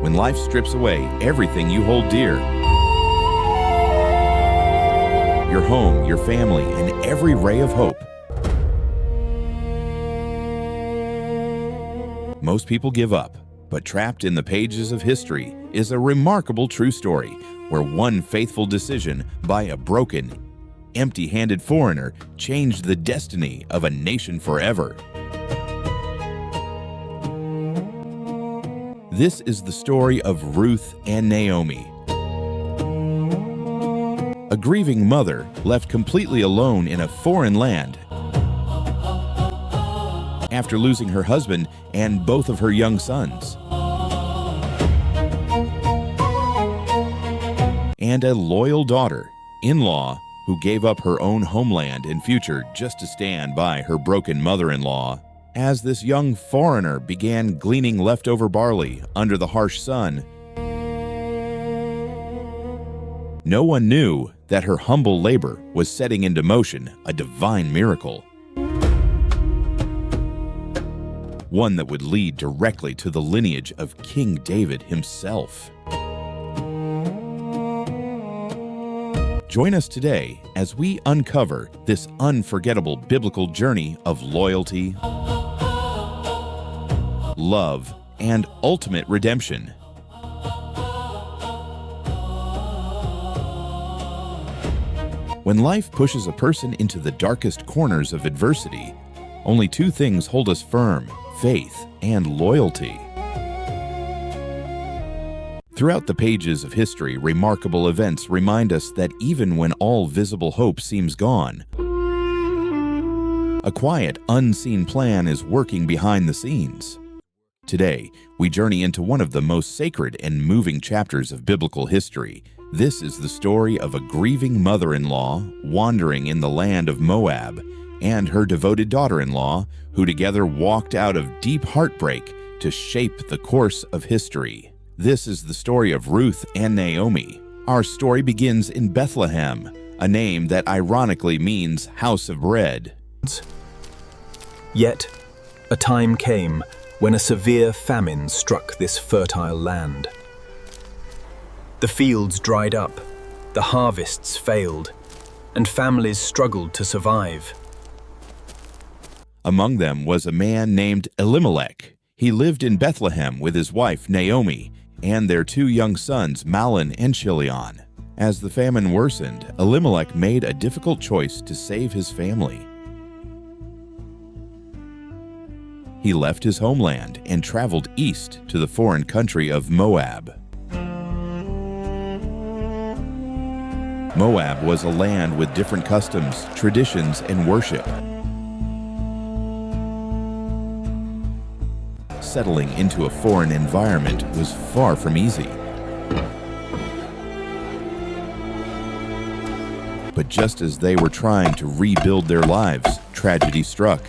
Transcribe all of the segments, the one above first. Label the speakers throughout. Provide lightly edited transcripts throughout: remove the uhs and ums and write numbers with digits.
Speaker 1: when life strips away everything you hold dear. Your home, your family, and every ray of hope. Most people give up, but trapped in the pages of history is a remarkable true story where one faithful decision by a broken, empty-handed foreigner changed the destiny of a nation forever. This is the story of Ruth and Naomi. A grieving mother left completely alone in a foreign land after losing her husband and both of her young sons. And a loyal daughter-in-law who gave up her own homeland and future just to stand by her broken mother-in-law. As this young foreigner began gleaning leftover barley under the harsh sun, no one knew that her humble labor was setting into motion a divine miracle. One that would lead directly to the lineage of King David himself. Join us today as we uncover this unforgettable biblical journey of loyalty, love, and ultimate redemption. When life pushes a person into the darkest corners of adversity, only two things hold us firm: faith and loyalty. Throughout the pages of history, remarkable events remind us that even when all visible hope seems gone, a quiet, unseen plan is working behind the scenes. Today, we journey into one of the most sacred and moving chapters of biblical history. This is the story of a grieving mother-in-law wandering in the land of Moab and her devoted daughter-in-law, who together walked out of deep heartbreak to shape the course of history. This is the story of Ruth and Naomi. Our story begins in Bethlehem, a name that ironically means house of bread.
Speaker 2: Yet, a time came when a severe famine struck this fertile land. The fields dried up, the harvests failed, and families struggled to survive.
Speaker 1: Among them was a man named Elimelech. He lived in Bethlehem with his wife Naomi and their two young sons Mahlon and Chilion. As the famine worsened, Elimelech made a difficult choice to save his family. He left his homeland and traveled east to the foreign country of Moab. Moab was a land with different customs, traditions, and worship. Settling into a foreign environment was far from easy. But just as they were trying to rebuild their lives, tragedy struck.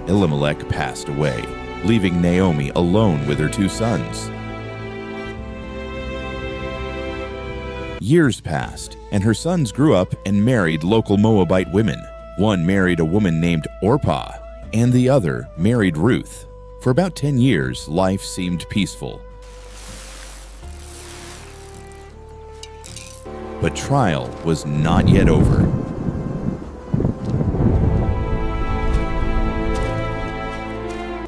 Speaker 1: Elimelech passed away, leaving Naomi alone with her two sons. Years passed, and her sons grew up and married local Moabite women. One married a woman named Orpah, and the other married Ruth. For about 10 years, life seemed peaceful. But trial was not yet over.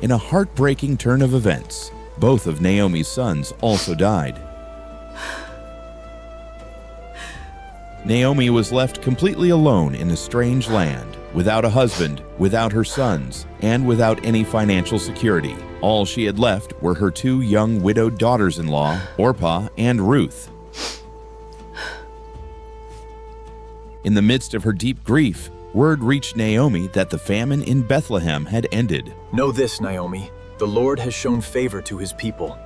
Speaker 1: In a heartbreaking turn of events, both of Naomi's sons also died. Naomi was left completely alone in a strange land, without a husband, without her sons, and without any financial security. All she had left were her two young widowed daughters-in-law, Orpah and Ruth. In the midst of her deep grief, word reached Naomi that the famine in Bethlehem had ended.
Speaker 2: Know this, Naomi, the Lord has shown favor to his people.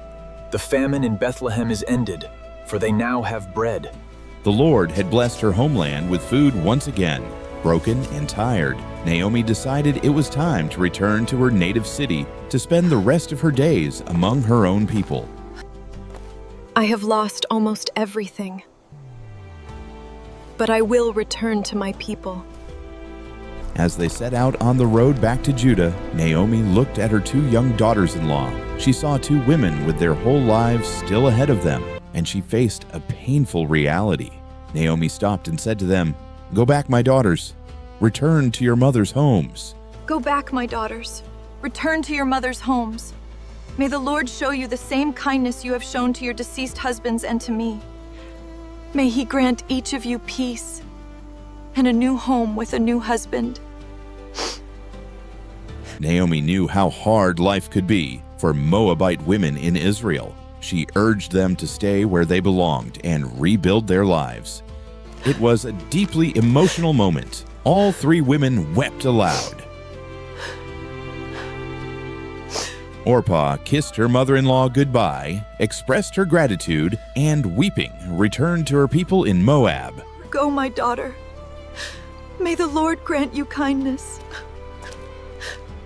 Speaker 2: The famine in Bethlehem is ended, for they now have bread.
Speaker 1: The Lord had blessed her homeland with food once again. Broken and tired, Naomi decided it was time to return to her native city to spend the rest of her days among her own people.
Speaker 3: I have lost almost everything, but I will return to my people.
Speaker 1: As they set out on the road back to Judah, Naomi looked at her 2 young daughters-in-law. She saw 2 women with their whole lives still ahead of them, and she faced a painful reality. Naomi stopped and said to them, "Go back, my daughters. Return to your mother's homes."
Speaker 3: Go back, my daughters. Return to your mother's homes. May the Lord show you the same kindness you have shown to your deceased husbands and to me. May he grant each of you peace and a new home with a new husband.
Speaker 1: Naomi knew how hard life could be for Moabite women in Israel. She urged them to stay where they belonged and rebuild their lives. It was a deeply emotional moment. All 3 women wept aloud. Orpah kissed her mother-in-law goodbye, expressed her gratitude, and weeping, returned to her people in Moab.
Speaker 3: Go, my daughter. May the Lord grant you kindness.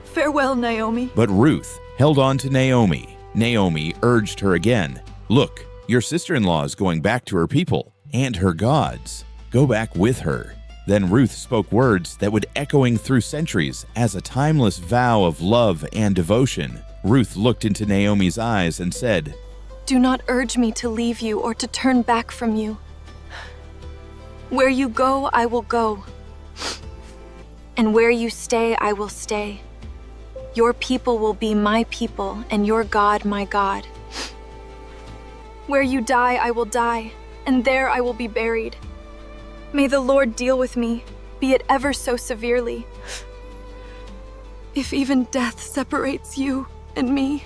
Speaker 3: Farewell, Naomi.
Speaker 1: But Ruth held on to Naomi. Naomi urged her again, "Look, your sister-in-law is going back to her people and her gods. Go back with her." Then Ruth spoke words that would echoing through centuries as a timeless vow of love and devotion. Ruth looked into Naomi's eyes and said,
Speaker 3: Do not urge me to leave you or to turn back from you. Where you go, I will go. And where you stay, I will stay. Your people will be my people, and your God my God. Where you die, I will die, and there I will be buried. May the Lord deal with me, be it ever so severely. If even death separates you and me.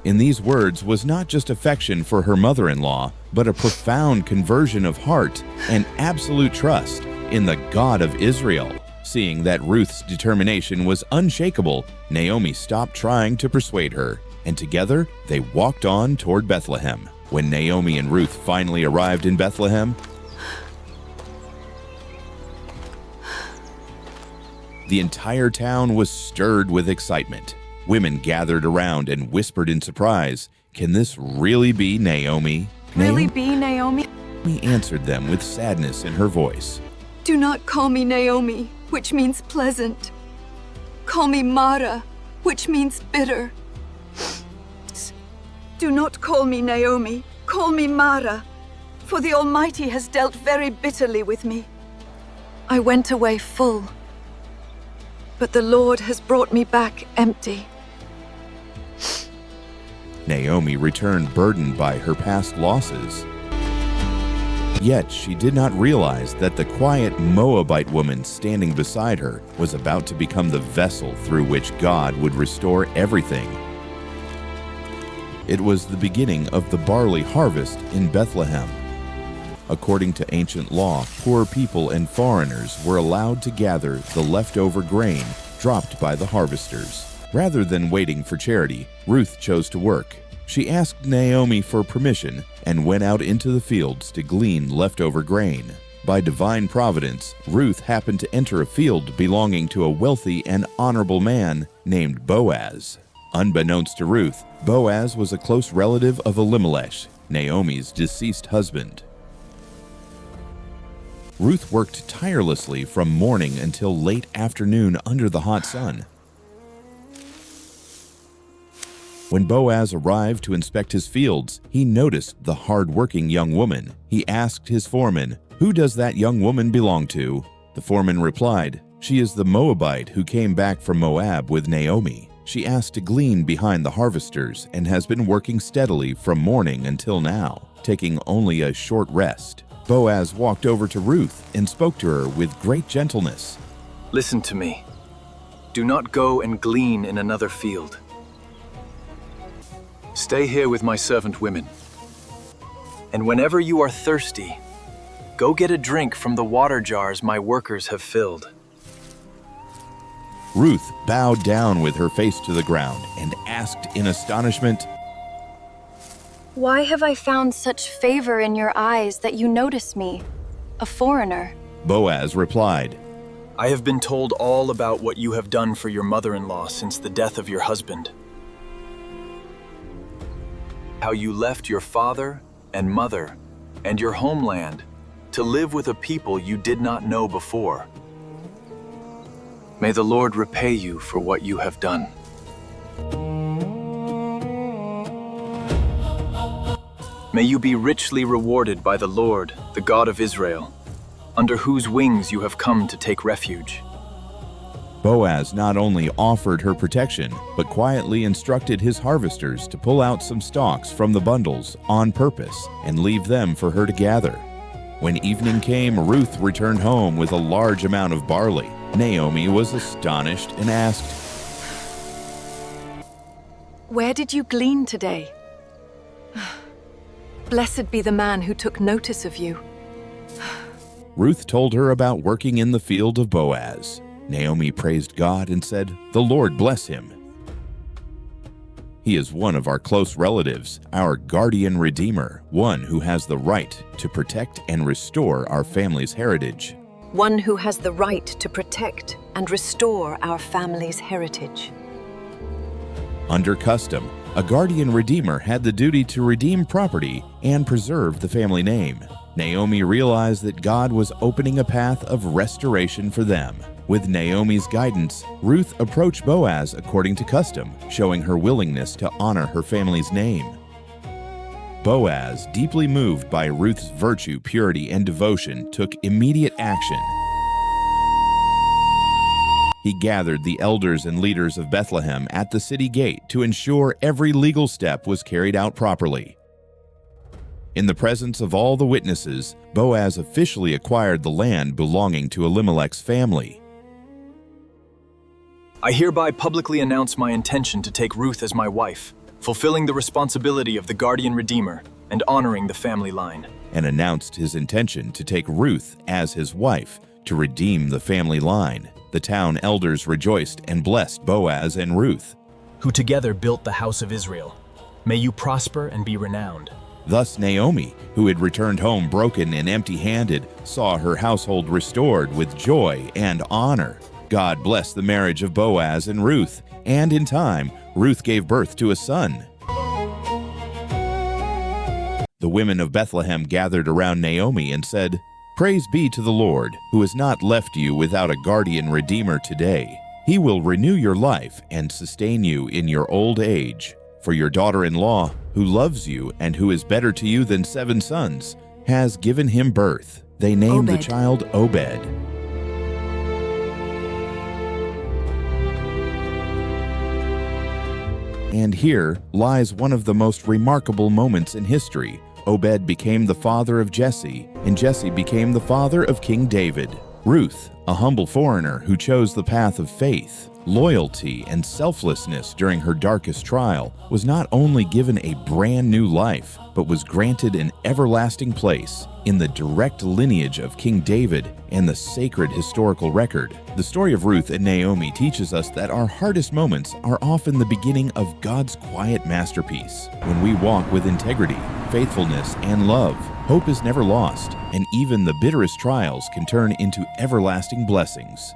Speaker 1: In these words was not just affection for her mother-in-law, but a profound conversion of heart and absolute trust in the God of Israel. Seeing that Ruth's determination was unshakable, Naomi stopped trying to persuade her, and together they walked on toward Bethlehem. When Naomi and Ruth finally arrived in Bethlehem, the entire town was stirred with excitement. Women gathered around and whispered in surprise, "Can this really be Naomi?"
Speaker 3: Really be Naomi?
Speaker 1: Naomi answered them with sadness in her voice.
Speaker 3: Do not call me Naomi, which means pleasant. Call me Mara, which means bitter. Do not call me Naomi, call me Mara, for the Almighty has dealt very bitterly with me. I went away full, but the Lord has brought me back empty.
Speaker 1: Naomi returned burdened by her past losses. Yet she did not realize that the quiet Moabite woman standing beside her was about to become the vessel through which God would restore everything. It was the beginning of the barley harvest in Bethlehem. According to ancient law, poor people and foreigners were allowed to gather the leftover grain dropped by the harvesters. Rather than waiting for charity, Ruth chose to work. She asked Naomi for permission and went out into the fields to glean leftover grain. By divine providence, Ruth happened to enter a field belonging to a wealthy and honorable man named Boaz. Unbeknownst to Ruth, Boaz was a close relative of Elimelech, Naomi's deceased husband. Ruth worked tirelessly from morning until late afternoon under the hot sun. When Boaz arrived to inspect his fields, he noticed the hard-working young woman. He asked his foreman, "Who does that young woman belong to?" The foreman replied, "She is the Moabite who came back from Moab with Naomi. She asked to glean behind the harvesters and has been working steadily from morning until now, taking only a short rest." Boaz walked over to Ruth and spoke to her with great gentleness.
Speaker 2: Listen to me. Do not go and glean in another field. Stay here with my servant women. And whenever you are thirsty, go get a drink from the water jars my workers have filled.
Speaker 1: Ruth bowed down with her face to the ground and asked in astonishment,
Speaker 3: Why have I found such favor in your eyes that you notice me, a foreigner?
Speaker 1: Boaz replied,
Speaker 2: I have been told all about what you have done for your mother-in-law since the death of your husband. How you left your father and mother and your homeland to live with a people you did not know before. May the Lord repay you for what you have done. May you be richly rewarded by the Lord, the God of Israel, under whose wings you have come to take refuge.
Speaker 1: Boaz not only offered her protection, but quietly instructed his harvesters to pull out some stalks from the bundles on purpose and leave them for her to gather. When evening came, Ruth returned home with a large amount of barley. Naomi was astonished and asked,
Speaker 3: Where did you glean today? Blessed be the man who took notice of you.
Speaker 1: Ruth told her about working in the field of Boaz. Naomi praised God and said, "The Lord bless him. He is one of our close relatives, our guardian redeemer, one who has the right to protect and restore our family's heritage."
Speaker 4: One who has the right to protect and restore our family's heritage.
Speaker 1: Under custom, a guardian redeemer had the duty to redeem property and preserve the family name. Naomi realized that God was opening a path of restoration for them. With Naomi's guidance, Ruth approached Boaz according to custom, showing her willingness to honor her family's name. Boaz, deeply moved by Ruth's virtue, purity, and devotion, took immediate action. He gathered the elders and leaders of Bethlehem at the city gate to ensure every legal step was carried out properly. In the presence of all the witnesses, Boaz officially acquired the land belonging to Elimelech's family.
Speaker 2: I hereby publicly announce my intention to take Ruth as my wife, fulfilling the responsibility of the guardian redeemer and honoring the family line.
Speaker 1: And announced his intention to take Ruth as his wife to redeem the family line. The town elders rejoiced and blessed Boaz and Ruth,
Speaker 2: who together built the house of Israel. May you prosper and be renowned.
Speaker 1: Thus Naomi, who had returned home broken and empty-handed, saw her household restored with joy and honor. God blessed the marriage of Boaz and Ruth, and in time, Ruth gave birth to a son. The women of Bethlehem gathered around Naomi and said, "Praise be to the Lord, who has not left you without a guardian redeemer today. He will renew your life and sustain you in your old age. For your daughter-in-law, who loves you and who is better to you than 7 sons, has given him birth." They named the child Obed. And here lies one of the most remarkable moments in history. Obed became the father of Jesse, and Jesse became the father of King David. Ruth, a humble foreigner who chose the path of faith, loyalty, and selflessness during her darkest trial, was not only given a brand new life, but was granted an everlasting place in the direct lineage of King David and the sacred historical record. The story of Ruth and Naomi teaches us that our hardest moments are often the beginning of God's quiet masterpiece. When we walk with integrity, faithfulness, and love, hope is never lost, and even the bitterest trials can turn into everlasting blessings.